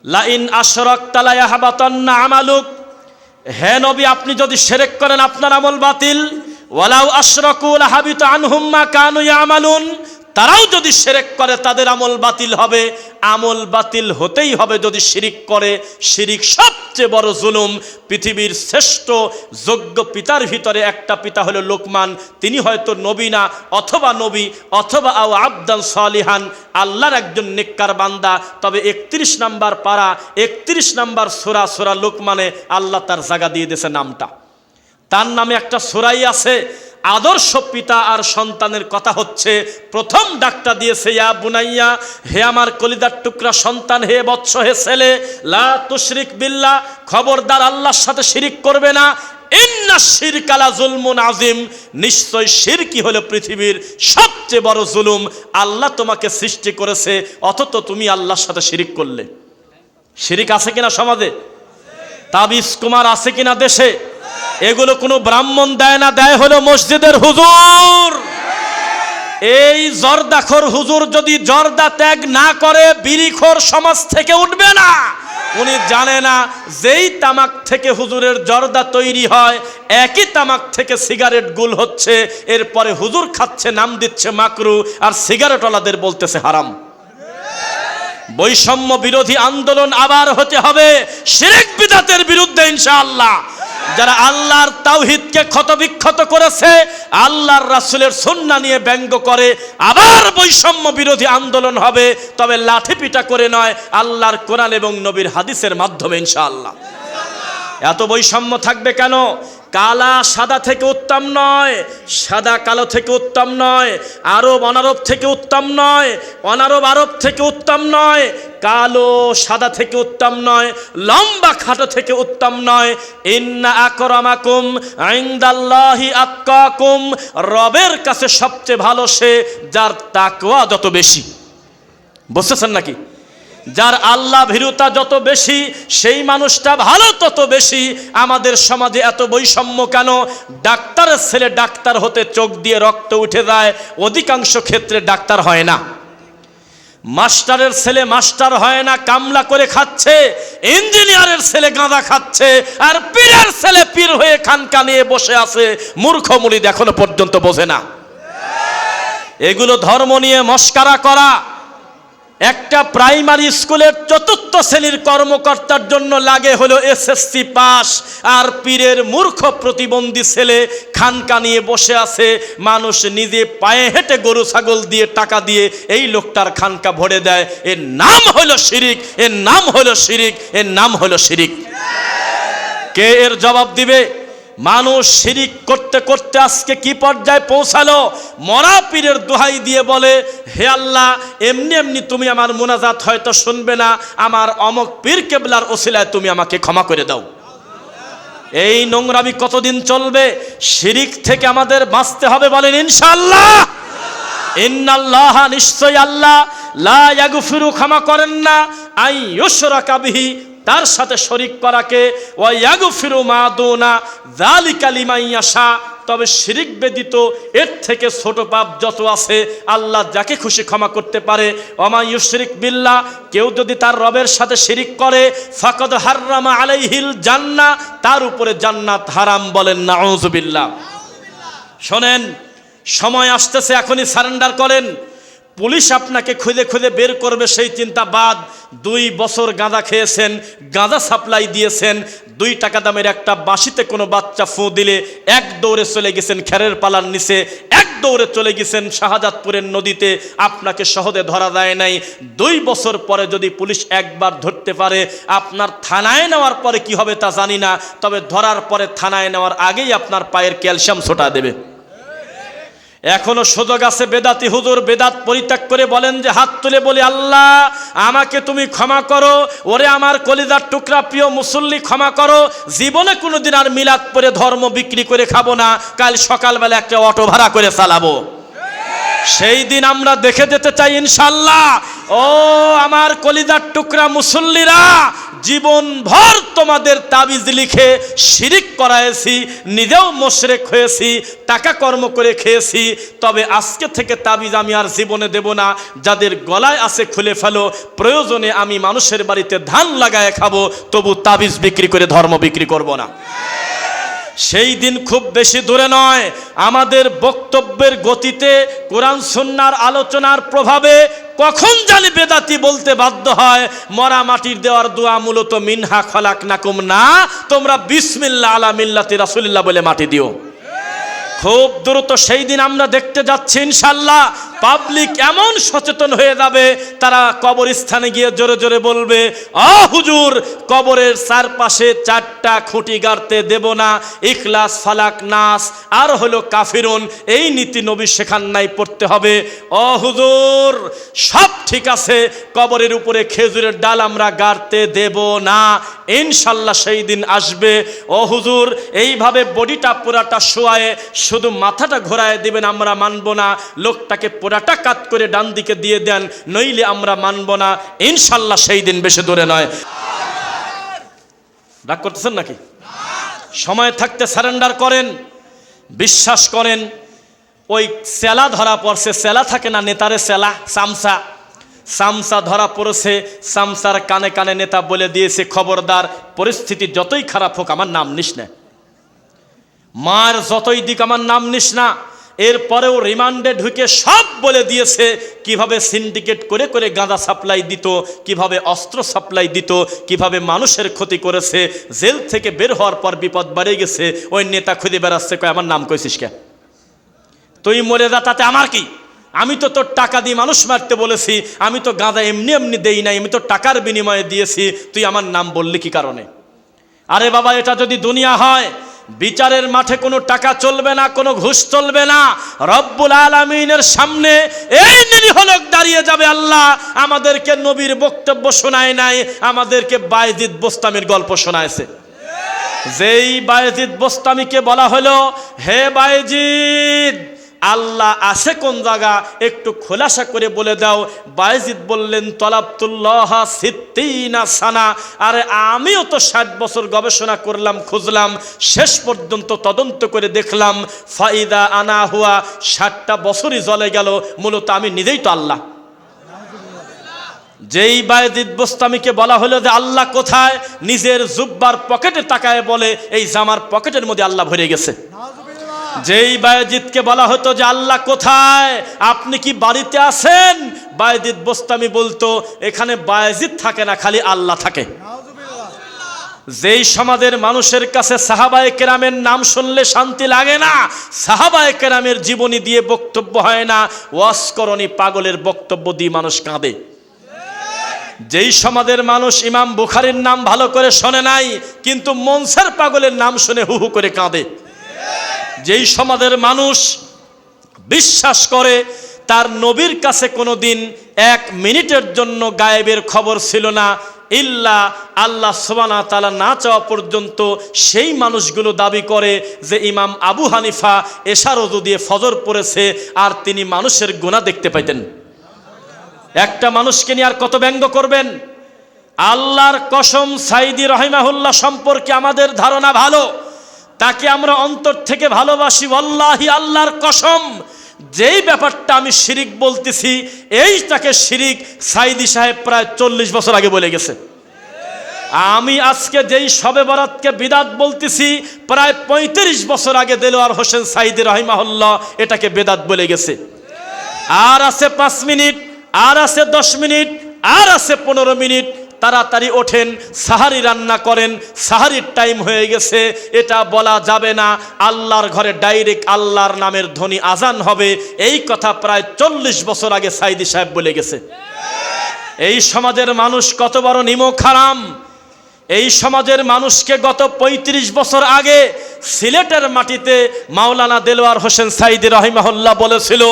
লা ইন আশরাকতা লা ইয়াহবাতান্না আমালুক, হে নবী আপনি যদি শিরক করেন আপনার আমল বাতিল। ওয়ালাউ আশরাকু লাহাবিতা আনহুম মা কানু ইয়ামালুন, তারাও যদি শিরক করে তাদের আমল বাতিল হবে। আমল বাতিল হতেই হবে যদি শিরিক করে। শিরিক সবচেয়ে বড় জুলুম। পৃথিবীর শ্রেষ্ঠ যোগ্য পিতার ভিতরে একটা পিতা হলো লোকমান। তিনি হয়তো নবী না, অথবা নবী, অথবা আও আবদান সালিহান, আল্লাহর একজন নেককার বান্দা। তবে 31 নাম্বার পারা, 31 নাম্বার সূরা, সূরা লোকমানে আল্লাহ তার জায়গা দিয়ে দিয়েছে নামটা। তার নামে একটা সূরাই আছে। আদর্শ পিতা আর সন্তানের কথা হচ্ছে, প্রথম ডাকটা দিয়েছে ইয়া বুনাইয়া, হে আমার কলিজার টুকরা সন্তান, হে বৎস, হে ছেলে, লা তুশরিক বিল্লাহ, খবরদার আল্লাহর সাথে শিরিক করবে না। ইন্না শিরকা লা যুলমুন আযীম, নিশ্চয় শিরকি হলো পৃথিবীর সবচেয়ে বড় জুলুম। আল্লাহ তোমাকে সৃষ্টি করেছে অথচ তুমি আল্লাহর সাথে শিরিক করলে। শিরিক আছে কিনা সমাজে? তাবিজ কুমার আছে কিনা দেশে? এগুলো কোনো ব্রাহ্মণ দেয় না, দেয় হলো মসজিদের হুজুর। এই জর্দাখোর হুজুর যদি জর্দা ত্যাগ না করে বিড়িখোর সমাজ থেকে উঠবে না। উনি জানে না যেই তামাক থেকে হুজুরের জর্দা তৈরি হয়, একই তামাক থেকে সিগারেট গুল হচ্ছে। এরপরে হুজুর খাচ্ছে, নাম দিচ্ছে মাকরু, আর সিগারেটওয়ালাদের বলতেছে হারাম। বৈষম্য বিরোধী আন্দোলন আবার হতে হবে শিরক বিদআতের বিরুদ্ধে ইনশাআল্লাহ। যারা আল্লাহর তাওহীদকে ক্ষতবিক্ষত করেছে, আল্লাহর রাসূলের সুন্নাহ নিয়ে ব্যঙ্গ করে, আবার বৈষম্য বিরোধী আন্দোলন হবে। তবে লাঠি পিটা করে নয়, আল্লাহর কোরআন এবং নবীর হাদিসের মাধ্যমে ইনশাআল্লাহ। এত বৈষম্য থাকবে কেন? কালা সাদা থেকে উত্তম নয়, সাদা কালো থেকে উত্তম নয়, আরব অনারব থেকে উত্তম নয়, অনারব আরব থেকে উত্তম নয়, কালো সাদা থেকে উত্তম নয়, লম্বা খাটো থেকে উত্তম নয়। ইন্না আকরামাকুম ইনদাল্লাহি আতকাকুম, রবের কাছে সবচেয়ে ভালো সে যার তাকওয়া যত বেশি। বুঝতেছেন নাকি? যার আল্লাহ ভীরুতা যত বেশি সেই মানুষটা ভালো তত বেশি। আমাদের সমাজে এত বৈষম্য কেন? ডাক্তারের ছেলে ডাক্তার হতে চোখ দিয়ে রক্ত উঠে যায়, অধিকাংশ ক্ষেত্রে ডাক্তার হয় না। মাস্টারের ছেলে মাস্টার হয় না, কামলা করে খাচ্ছে। ইঞ্জিনিয়ারের ছেলে গাঁদা খাচ্ছে, আর পীরের ছেলে পীর হয়ে খানকা নিয়ে বসে আছে। মূর্খ মুরিদ এখনো পর্যন্ত বোঝে না। এগুলো ধর্ম নিয়ে মস্কারা করা। একটা প্রাইমারি স্কুলের ৪র্থ শ্রেণীর কর্মকর্তার জন্য লাগে হলো এসএসসি পাস, আর পীরের মূর্খ প্রতিবন্ধী ছেলে খানকা নিয়ে বসে আছে। মানুষ নিজে পায়ে হেঁটে গরু ছাগল দিয়ে টাকা দিয়ে এই লোকটার খানকা ভরে দেয়। এর নাম হলো শিরিক, এর নাম হলো শিরিক, এর নাম হলো শিরিক। কে এর জবাব দিবে? মানুষ শিরিক করতে করতে আজকে কি পর্যায়ে পৌঁছালো? মরা পীরের দোহাই দিয়ে বলে, হে আল্লাহ, এমনি এমনি তুমি আমার মুনাজাত হয়তো শুনবে না, আমার অমক পীর কেবলার ওসিলায় তুমি আমাকে ক্ষমা করে দাও। এই নোংরামি কতদিন চলবে? শিরিক থেকে আমাদের বাঁচতে হবে, বলেন ইনশাআল্লাহ। ইন্নাল্লাহ, নিশ্চয় আল্লাহ, লা ইয়াগফিরু, ক্ষমা করেন না, আই ইউশরাকা বিহি, তার সাথে শরীক করাকে, ওয়া ইয়াগফিরু মা দুনা যালিকা লিমান ইয়াশা, তবে শিরিক ব্যতীত এর থেকে ছোট পাপ যত আছে আল্লাহ যাকে খুশি ক্ষমা করতে পারে। ওমা ইউশরিক বিল্লাহ, কেউ যদি তার রবের সাথে শিরিক করে, ফাকাদ হাররামা আলাইহিল জান্নাহ, তার উপরে জান্নাত হারাম। বলেন নাউযুবিল্লাহ। শোনেন, সময় আসতেছে, এখনই সারেন্ডার করেন। পুলিশ আপনাকে খুঁজে খুঁজে বের করবে সেই চিন্তা বাদ। 2 বছর গাঁজা খেয়েছেন, গাঁজা সাপ্লাই দিয়েছেন, 2 টাকা দামের একটা বাঁশিতে কোনো বাচ্চা ফু দিলে এক দৌড়ে চলে গেছেন খেরের পালার নিচে, এক দৌড়ে চলে গেছেন শাহজাদপুরের নদীতে, আপনাকে সহজে ধরা যায় নাই। 2 বছর পরে যদি পুলিশ একবার ধরতে পারে, আপনার থানায় নেওয়ার পরে কি হবে তা জানি না, তবে ধরার পরে থানায় নেওয়ার আগেই আপনার পায়ের ক্যালসিয়াম ছোটা দেবে। এখনো সুযোগ আছে। বেদাতি হুজুর বেদাত পরিত্যাগ করে বলেন যে, হাত তুলে বলি, আল্লাহ আমাকে তুমি ক্ষমা করো। ওরে আমার কলিজার টুকরা প্রিয় মুসল্লি, ক্ষমা করো। জীবনে কোনোদিন আর মিলাদ পড়ে ধর্ম বিক্রি করে খাবো না। কাল সকালবেলা একটা অটো ভাড়া করে চালাবো। সেই দিন আমরা দেখে যেতে চাই ইনশাআল্লাহ। ও আমার কলিজার টুকরা মুসল্লিরা, জীবন ভর তোমাদের তাবিজ লিখে শিরিক করায়েছি, নিজেও মুশরিক হয়েছি, টাকা কর্ম করে খেয়েছি, তবে আজকে থেকে তাবিজ আমি আর জীবনে দেব না। যাদের গলায় আছে খুলে ফেলো, প্রয়োজনে আমি মানুষের বাড়িতে ধান লাগায় খাবো, তবু তাবিজ বিক্রি করে ধর্ম বিক্রি করব না। সেই দিন খুব বেশি দূরে নয়, আমাদের বক্তব্যের গতিতে কোরআন সুন্নাহর আলোচনার প্রভাবে কখন জানি বেদাতি বলতে বাধ্য হয়, মরা মাটির দেওয়ার দোয়া মূলত মিনহা খলাকনাকুম না, তোমরা বিসমিল্লাহ আলা মিল্লাতি রাসূলিল্লাহ বলে মাটি দিও। খুব দ্রুত সেই দিন আমরা দেখতে যাচ্ছি ইনশাআল্লাহ। পাবলিক এমন সচেতন হয়ে যাবে, তারা কবরস্থানে গিয়ে জোরে জোরে বলবে, হুজুর কবরের চারপাশে 4টা খুঁটি গাড়তে দেব না, ইখলাস ফালাক নাস আর হলো কাফিরুন, এই নীতি নবী শেখান নাই, পড়তে হবে। হুজুর সব ঠিক আছে, কবরের উপরে খেজুরের ডাল আমরা গাড়তে দেব না, ইনশাল্লাহ সেই দিন আসবে। হুজুর এইভাবে বডিটা পুরাটা শোয়ায়ে শুধু মাথাটা ঘোরায় দিবেন, আমরা মানব না, লোকটাকে পুরাটা কাত করে ডান দিকে দিয়ে দেন, নইলে আমরা মানব না, ইনশাল্লাহ সেই দিন বেশি দূরে নয়। রাগ করতেছেন নাকি? সময় থাকতে সারেন্ডার করেন, বিশ্বাস করেন। ওই সেলা ধরা পড়ছে, সেলা থাকে না নেতারে সেলা, সামসা, সামসা ধরা পড়েছে, সামসার কানে কানে নেতা বলে দিয়েছে, খবরদার পরিস্থিতি যতই খারাপ হোক আমার নাম নিস না, মার যতই দিক আমার নাম নিস না। এরপরেও রিমান্ডে ঢুকে সব বলে দিয়েছে, কিভাবে সিন্ডিকেট করে করে গাঁজা সাপ্লাই দিত, কিভাবে অস্ত্র সাপ্লাই দিত, কিভাবে মানুষের ক্ষতি করেছে। জেল থেকে বের হওয়ার পর বিপদ বাড়ে গেছে, ওই নেতা খুঁজে বেড়াচ্ছে, কয় আমার নাম কইছিস কে, তুই মরে যা, তাতে আমার কি, আমি তো তোর টাকা দিয়ে মানুষ মারতে বলেছি, আমি তো গাঁজা এমনি এমনি দেই নাই, আমি তো টাকার বিনিময়ে দিয়েছি, তুই আমার নাম বললি কি কারণে? আরে বাবা, এটা যদি দুনিয়া হয়, বিচারের মাঠে কোনো টাকা চলবে না, কোনো ঘুষ চলবে না। রব্বুল আলামিনের সামনে এই নিরীহ লোক দাঁড়িয়ে যাবে, আল্লাহ আমাদেরকে নবীর বক্তব্য শোনায় নাই, আমাদেরকে বায়েজিদ বোস্তামির গল্প শোনায়ছে। যেই বায়েজিদ বোস্তামিকে বলা হলো, হে বায়েজিদ আল্লাহ আসে কোন জায়গা একটু খোলাসা করে বলে দাও। বায়েজিদ বললেন, তলাবতুল্লাহ সিত্তিনা সানা, আরে আমিও তো 60 বছর গবেষণা করলাম, খুঁজলাম, শেষ পর্যন্ত তদন্ত করে দেখলাম, ফাইদা আনা হুয়া, 60টা বছরই জ্বলে গেল, মূলত আমি নিজেই তো আল্লাহ। যেই বায়েজিদ বোস্তামিকে বলা হলো যে আল্লাহ কোথায়, নিজের জুব্বার পকেটে তাকায় বলে, এই জামার পকেটের মধ্যে আল্লাহ ভরে গেছে। যেই বায়েজিদকে বলা হতো যে আল্লাহ কোথায়, আপনি কি বাড়িতে আছেন, বায়েজিদ বোস্তামি বলতো, এখানে বায়েজিদ থাকে না, খালি আল্লাহ থাকে। যেই সমাজের মানুষের কাছে সাহাবায়ে কেরামের নাম শুনলে শান্তি লাগে না, সাহাবায়ে কেরামের জীবনী দিয়ে বক্তব্য হয় না, ওয়াজ করনি পাগলের বক্তব্য দিয়ে মানুষ কাঁদে। যেই সমাজের মানুষ ইমাম বুখারীর নাম ভালো করে শোনে নাই, কিন্তু মনসার পাগলের নাম শুনে হু হু করে কাঁদে। যেই সমাজের মানুষ বিশ্বাস করে তার নবীর কাছে কোনোদিন 1 মিনিটের জন্য গায়েবের খবর ছিল না, ইল্লা আল্লাহ সুবহানাহু ওয়া তাআলা না চাওয়া পর্যন্ত, সেই মানুষগুলো দাবি করে যে ইমাম আবু হানিফা এশা রজু দিয়ে ফজর পড়েছে আর তিনি মানুষের গুনাহ দেখতে পাইতেন। একটা মানুষকে নিয়ে আর কত ব্যঙ্গ করবেন? আল্লাহর কসম, সাইদি রহিমাহুল্লাহ সম্পর্কে আমাদের ধারণা ভালো, তাকে আমরা অন্তর থেকে ভালোবাসি। ওয়াল্লাহি আল্লাহর কসম, যেই ব্যাপারটা আমি শিরিক বলতেছি, এইটাকে শিরিক সাইদি সাহেব প্রায় 40 বছর আগে বলে গেছে। আমি আজকে যেই শবে বরাতকে বিদাত বলতেছি, প্রায় 35 বছর আগে দেলোয়ার হোসেন সাইদি রহিমাহুল্লাহ এটাকে বেদাত বলে গেছে। আর আছে 5 মিনিট, আর আছে 10 মিনিট, আর আছে 15 মিনিট, তাড়াতাড়ি ওঠেন, সাহারি রান্না করেন, সাহারির টাইম হয়ে গেছে, এটা বলা যাবে না। আল্লাহর ঘরে ডাইরেক্ট আল্লাহর নামের ধ্বনি আজান হবে, এই কথা প্রায় 40 বছর আগে সাইদি সাহেব বলে গেছে। এই সমাজের মানুষ কত বড় নিমক হারাম! এই সমাজের মানুষকে গত 35 বছর আগে সিলেটের মাটিতে মাওলানা দেলোয়ার হোসেন সাইদি রহিমাহুল্লাহ বলেছিল,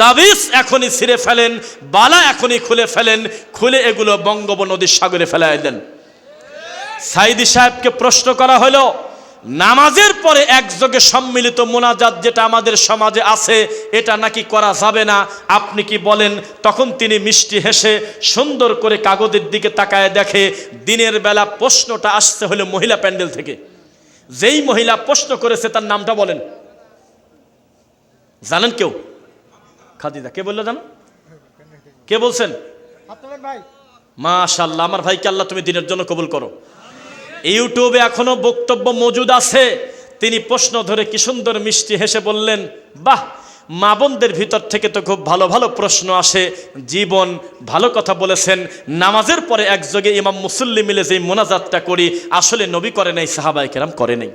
তাবিজ এখনই ছিঁড়ে ফেলেন, বালা এখনই খুলে ফেলেন, খুলে এগুলো বঙ্গোপসাগরে ফেলাই দেন। সাইদি সাহেবকে প্রশ্ন করা হলো, নামাজের পরে একযোগে সম্মিলিত মোনাজাত যেটা আমাদের সমাজে আছে এটা নাকি করা যাবে না, আপনি কি বলেন? তখন তিনি মিষ্টি হেসে সুন্দর করে কাগজের দিকে তাকায় দেখে দিনের বেলা প্রশ্নটা আসছে হলো মহিলা প্যান্ডেল থেকে। যেই মহিলা প্রশ্ন করেছে তার নামটা বলেন, জানেন কেউ? খাদিজা। কে বললো জানো? কে বলছেন? মাশাআল্লাহ, আমার ভাইকে আল্লাহ তুমি দিনের জন্য কবুল করো। ইউটিউবে এখনো বক্তব্য মজুদ আছে। তিনি প্রশ্ন ধরে কি সুন্দর মিষ্টি হেসে বললেন, বাহ, মা বোনদের ভিতর থেকে তো খুব ভালো ভালো প্রশ্ন আসে, জীবন ভালো কথা বলেছেন। নামাজের পরে একযোগে ইমাম মুসল্লি মিলে যেই মোনাজাতটা করি আসলে নবী করে নাই, সাহাবায়ে কেরাম করে নাই।